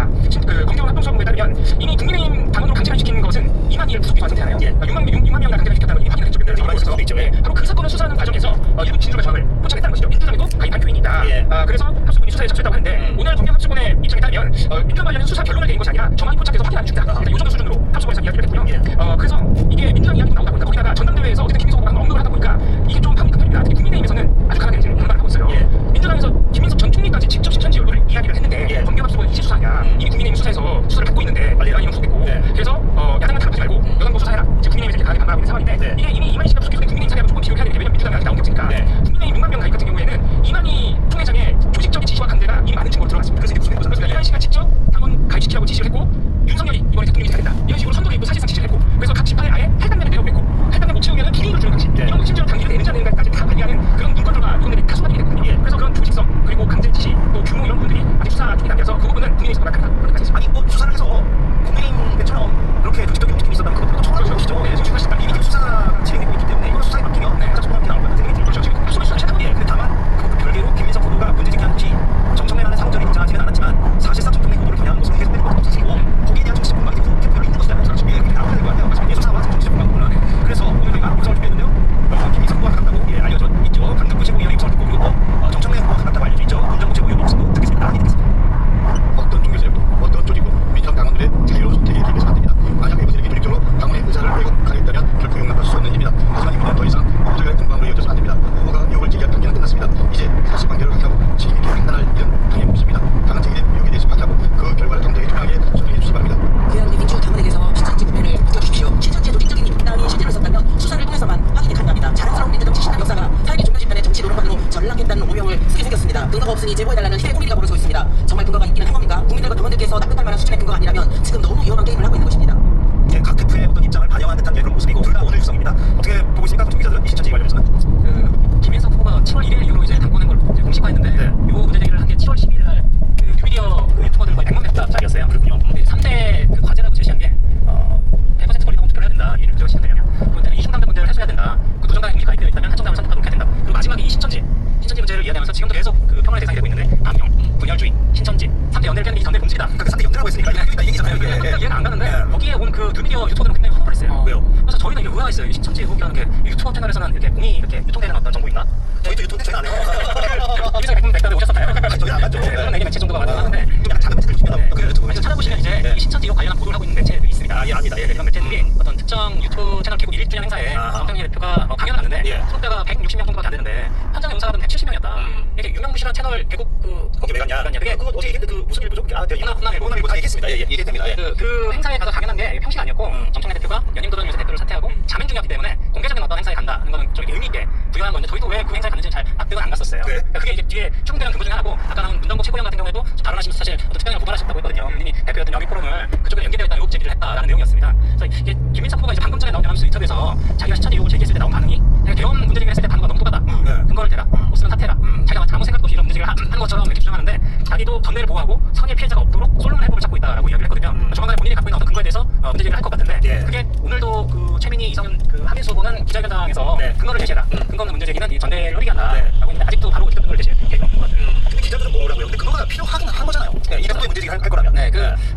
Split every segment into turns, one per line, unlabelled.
있습니다. 그 검경 합동수사본부에 따르면 이미 국민의힘 당원으로 강제를 시킨 것은 이만희를 구속 기소한 상태잖아요. 6만 명이나 강제를 시켰다는 걸 이미 확인을 했죠. 그래서 있죠. 바로 그 사건을 수사하는 과정에서 일부 진술과 정황을 포착했다는 것이죠. 민주당에도 가입한 교인이 있다. 그래서 합수본이 수사에 접수했다고 하는데 오늘 검경 합수본의 입장에 따르면 민주당 관련된 수사 결론을 내린 것이 아니라 정황이 포착해서 확인하는 중이다. 그러니까 이 정도 수준으로 합수본에서 이야기를 했고요. 그래서 이게 민주당 이야기가 나오다 보니까 거기다가 전당대회에서 어쨌든 김민석 후보가 언급을 하다 보니까 이게 좀 파문이 큽니다. 특히 국민의힘에서는 아주 강하게 이제 반발을 하고 있어요. 민주당에서 김민석 전 총리까지 직접 신천지 연루를 이야기를 했는데 검경 합수본이 이제 수사하냐? 이미 국민의힘 수사에서 수사를 받고 있는데 빨리 라인을 후속했고 그래서 야당은 다급하지 말고 여당도 수사해라. 이제 국민의힘에서 이제 강하게 반발하고 있는 상황인데 이게 이미 이만희 씨가 수사 기소된 국민의힘 사례하고 조금 비교를 해야 되는데 왜냐면 민주당이 아직 나온 게 없으니까 국민의힘 6만 명 가입 같은 경우에는 이만희 총회장의 조직적인 지시와 강제가 이미 많은 증거로 들어갔습니다. 그래서 이게 무슨 거잖아요. 이만희 씨가 직접 당원 가입시키라고 지시를 했고 윤석열이 이번에 대통령이 돼야 된다. 이런 식으로 선동에 있고 사실상 지시를 했고 그래서 각 지파에 아예 할당량을 내려보냈고 할당량 못 채우면 불이익을 주는 방식 이런 거 심지어 단기를 내는지 안 내는지까지 다 관리하는 그런 문건들과 이런 다 수반이 됐거든요. 그래서 그런 조직성 그리고 강제 지시 또 규모 이런 부분들이 아직 수사 중이 단계여서 그 부분은 국민의힘에서 그렇게 말씀하셨습니다.
아니 뭐 수사를 해서 국민의힘처럼 그렇게 조직적인 움직임이 있었다면 그것도 청와대 것이죠. 사실상 이미 지금 수사가 진행되고 있기 때문에 이걸 수사에 맡기면 가장 소방이 나올 것 같은 생각이 들죠.
그렇죠. 지금 수사 자체가
근데 다만 그것도 별개로 김민석 후보가 문제 제기한 것이 정청래라는 상호전이 등장하지는 않았지만 사실상 정청래 후보를 겨냥한 모습은 계속되는 것도 사실이고 거기에 대한 정치적 분망이 후 캠프로 있는 것이라면 그렇게 나와야 될 것 같아요. 그래서 수사와 정치적 분망 부분은 그래서 오늘 저희가 구성을 준비했는데요. 김민석 후보가 가깝다고 알려져 있죠. 강등구 최고위원의 입성을 듣고 그리고 정청래 후보가 가깝다고 알려져 있죠. 문정구 최고위원 입성도 듣겠습니다.
어떤 종교세력도 어떤 조직도 민주당 당원들의 자유로운 선택에 기대서 안 됩니다. 만약 외부 세력이 조직적으로 당원의 의사를 왜곡하겠다면 결코 용납할 수 없는 일입니다. 하지만 이번은 더 이상 후보자의 공방으로 이어져서 안 됩니다. 후보가 의혹을 제기한 단계는 끝났습니다. 이제 사실관계를 확인하고 책임 있게 판단할 일은 당연히 없습니다. 다만 책임의 의혹에 대해서 확인하고 그 결과를 당장에 투명하게 설명해 주시기 바랍니다.
교양대 민주 당원에게서 신천지 구매를 느껴주십시오. 신천지의 조직적인 입당이 실제로 있었다면 수사를 통해서만 확인이 가능합니다. 자랑스러운 민주당 지식당 역사가 사회계 중간 집단의 정치 노름판으로 전락했다는 오명을 쓰게 생겼습니다. 근거가 없으니 제보해달라는 희대의 꼬리가 벌어지고 있습니다. 정말 근거가 있기는 한 겁니까? 국민들과 당원들께서 납득할 만한 수준의 근거가 아니라면 지금 너무 위험한 게임을 하고 있는 것입니다.
각 대표의 어떤 입장을 반영한 듯한 그런 모습이고 둘 다 오늘 유성입니다. 어떻게 보고 있습니까? 정 기자들은 이 신천지 관련해서는?
그 김민석 후보가 7월 1일 이후로 이제 당권한 걸 이제 공식화했는데 요 문제 제기를 한 게 7월 12일 날 그 뉴미디어 그 유튜버들과 100만 멤버 자리였어요. 그렇군요. 3대 그 과제라고 제시한 게 100% 권리 당원 투표를 해야 된다. 이게 문제가 시작되냐면 그때는 이중당대 문제를 해소해야 된다. 그 노정당에 공식 가입되어 있다면 한정당을 선택하도록 해야 된다. 그리고 마지막에 이 신천지 문제를 이야기하면서 지금도 계속 그 평론의 대상이 되고 있는데 반영, 분열주의, 신천지 3대 연대를 깨는 게 전대 공식이다.
그 3대 연대라고 했으니까 그러니까 이 얘기잖아요.
이해가 안 가는데 거기에 온 그 뉴미디어 유튜버들은 굉장히 화를 했어요.
왜요?
그래서 저희는 이게 의아했어요. 이 신천지 의혹이라는 게 유튜버 채널에서는 이렇게 공이 이렇게 유통되는 어떤 정보인가?
저희도 유튜브 저희는 안 해요.
유미상 100분 백달에 오셨었나요?
저희는 안 봤죠.
그런 매개 매체 정도가 많았는데
좀 약간 작은 매체들 주시면 그 유튜브
그래서 찾아보시면 이제 이 신천지 의혹 관련한 보도를 하고 있는 매체들이 있습니다.
압니다.
이런 매체들이 어떤 특정 유튜브 채널 개국 1주년 행사에 정청래 대표가 강연을 갔는데 수록자가 160명 정도밖에 안 되는데 현장 영상은 170명이었다. 이게 유명무실한 채널 개국
거기 왜 갔냐?
그게
그거 어제 얘기했는데 그 무슨 일이죠?
호남일보
다 얘기했습니다. 얘기했답니다.
그 행사에 가서 강연한 게 평시가 아니었고 정청래 대표가 연임도전 요새 대표를 사퇴하고 자맹 중이었기 때문에 공개적인 어떤 행사에 간다는 거는 좀 의미 있게 부여한 건데 저희도 왜 그 행사에 갔는지 잘 납득은 안 갔었어요. 그게 이제 뒤에 충분한 근거 중에 하나고 아까 나온 문정국 최고위원 같은 경우에도 발언하시면서 사실 어떤 특별한 고발하셨다고 했거든요. 이미 대표였던 여기 포럼을 그쪽에 연계되어 있다는 의혹 제기를 했다라는 내용이었습니다. 그래서 이게 김민석 후보가 이제 방금 전에 나온 연합뉴스 인터뷰에서 자기가 신천지 의혹을 제기했을 때 나온 반응이 대형 문제 제기를 했을 때 반응과 너무 똑같다. 근거를 대라. 없으면 사퇴라. 자기가 아무 생각도 없이 이런 문제 제기를 하는 것처럼 이렇게 주장하는데 자기도 전례를 보호하고 선의의 피해자가 없도록 솔로몬 해법을 찾고 있다라고 이야기를 했거든요. 조만간에 본인이 갖고 있는 어떤 근거에 대해서 문제 제기를 할 것 같은데 그게 오늘도 그 최민희 이성윤 그 한민수 후보는 기자회견장에서 근거를 제시해라. 근거 없는 문제 제기는 이 전례를 흐리간다라고 했는데 아직도 바로 직접 근거를 제시할 계획이 없는 것 같아요.
근데 기자들은 뭐라고요? 근데 근거가 필요하긴 한 거잖아요. 이 정도의 문제 제기를 할 거라면.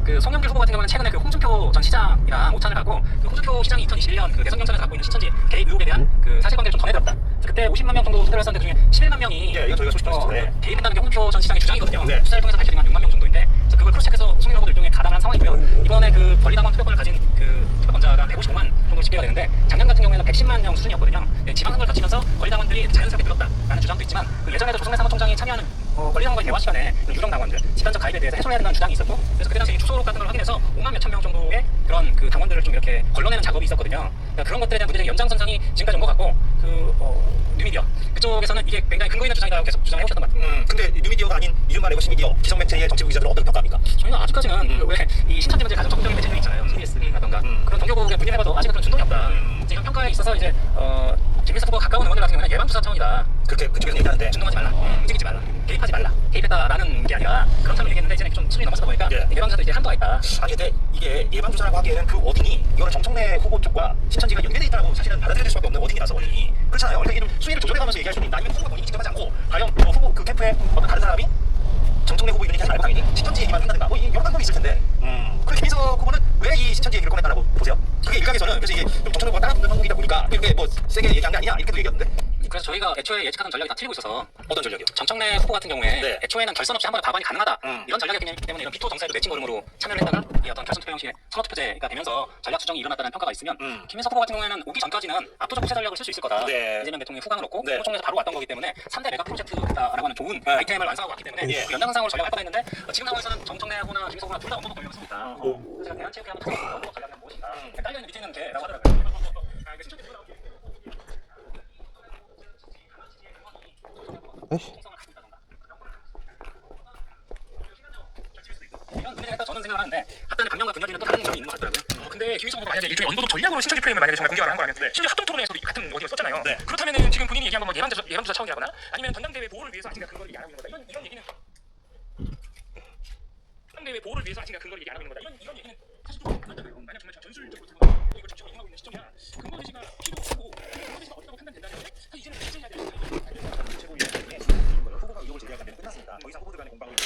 그 송영길 후보 같은 경우는 최근에 그 홍준표 전 시장이랑 오찬을 하고 그 홍준표 시장이 2021년 그 대선 경선에서 갖고 있는 신천지 개입 의혹에 대한 그 사실관계를 좀 전해드렸다. 그때 50만 명 정도 투표를 했었는데 그중에 11만 명이
이거 저희가 소식 전했죠.
개입했다는 게 홍준표 전 시장의 주장이거든요. 수사를 통해서 밝혀진 한 6만 명 정도인데 그래서 그걸 크로스체크해서 송영길 후보도 일종의 가담한 상황이고요. 이번에 그 권리당원 투표권을 가진 그 투표권자가 155만 정도 집계가 되는데 작년 같은 경우에는 110만 명 수준이었거든요. 지방선거를 거치면서 권리당원들이 자연스럽게 늘었다라는 주장도 있지만 그 예전에도 조성래 사무총장이 참여하는 권리당원과의 대화 시간에 유령 당원들 집단적 가입에 대해서 해소해야 된다는 주장이 있었고 그래서 그때 당시 주소록 같은 걸 확인해서 5만 몇천 명 정도의 그런 그 당원들을 좀 이렇게 걸러내는 작업이 있었거든요. 그러니까 그런 것들에 대한 문제적인 연장선상이 지금까지 온 것 같고 뉴미디어 그쪽에서는 이게 굉장히 근거 있는 주장이라고 계속 주장해 오셨던 것 같아요.
근데 뉴미디어가 아닌 이른바 레고 신미디어 기성매체의 정치부 기자들은 어떻게 평가합니까?
저희는 아직까지는 왜 이 신천지 문제 가장 적극적인 매체들이 있잖아요. CBS라던가 그런 정교국에 문의해봐도 아직은 그런 준동이 없다. 이런 평가에 있어서 이제 김민석 후보가 가까운 의원들 같은 경우는 예방주사 차원이다.
그렇게 그쪽에서 얘기하는데
준동하지 말라, 움직이지 말라, 개입하지 말라, 개입했다라는 게 아니라 그런 term을 얘기했는데 이제는 좀 수준이 넘어서다 보니까 예방주사도 이제 한도가 있다.
아니 근데 이게 예방주사라고 하기에는 그 워딩이 이거는 정청래 후보 쪽과 신천지가 연계돼 있다고 사실은 받아들일 수밖에 없는 워딩이라서 원인이 그렇잖아요. 그러니까 이를 수위를 조절해가면서 얘기할 수는 있는데 아니면 후보가 본인이 직접 하지 않고 과연 후보 그 캠프에 어떤 다른 사람이 정청래 후보 이런 얘기 하지 말고 당연히 신천지 얘기만 한다든가 뭐 여러 방법이 있을 텐데 그럼 김민석 후보는 왜 이 신천지 얘기를 꺼냈다라고 보세요? 그게 일각에서는 그래서 이게 좀 정청래 후보가 따라붙는 방법이다 보니까 이렇게 뭐 세게 얘기한 게 아니냐 이렇게도 얘기하던데.
그래서 저희가 애초에 예측하던 전략이 다 틀리고 있어서
어떤 전략이요?
정청래 후보 같은 경우에
네.
애초에는 결선 없이 한 번에 과반이 가능하다 이런 전략이기 때문에 이런 비토 정세로 내친 걸음으로 참여를 했다가 이 어떤 결선 투표 형식의 선거투표제가 되면서 전략 수정이 일어났다는 평가가 있으면 김민석 후보 같은 경우에는 오기 전까지는 압도적 후세 전략을 쓸 수 있을 거다.
네.
이재명 대통령의 후광을 얻고
네.
후보총에서 바로 왔던 거기 때문에 3대 메가 프로젝트다라고 하는 좋은 아이템을 완성하고 왔기 때문에
예.
연장선상으로 전략을 할 뻔 했는데 지금 상황에서는 정청래하고나 김민석 후보나 둘 다 언더독 걸리고 있습니다. 그래서 제가 대한체육회 한번 찾아봤어요. 언더독 전략은 무엇인가? 깔려있는 밑에 있는 개라고 하더라고요. 이게 신청이 누가 나올게요. 이런 문제가 있다 저는 생각을 하는데 합단의 방향과 분열이는 또 다른 점이 있는 것 같더라고요. 근데 김희성 후보가 만약에 일종의 언더독 전략으로 신청지 프레임을 만약에 정말 공개를 한 거라면 심지어 합동 토론에서도 같은 어디를 썼잖아요.
네.
그렇다면은 지금 본인이 얘기한 건 뭐 예방주사 차원이라거나 아니면 전당대회 보호를 위해서 아직은 근거를 얘기 안 하고 있는 거다. 이런 얘기는 전당대회 보호를 위해서 아직은 근거를 얘기 안 하고 있는 거다. 이런 얘기는 사실 좀 맞다고요. 만약 정말 전술적으로 들어가서 이걸 정치가 이용하고 있는 시점이야. 근거 제시가 필요하고 근거 제시가 어렵다고 판단된다면 사실 이제는 결정해야 될 시점이야.
최고위원회 후보가 의혹을 제기하면 끝났습니다. 더 이상 후보들 간의 공방을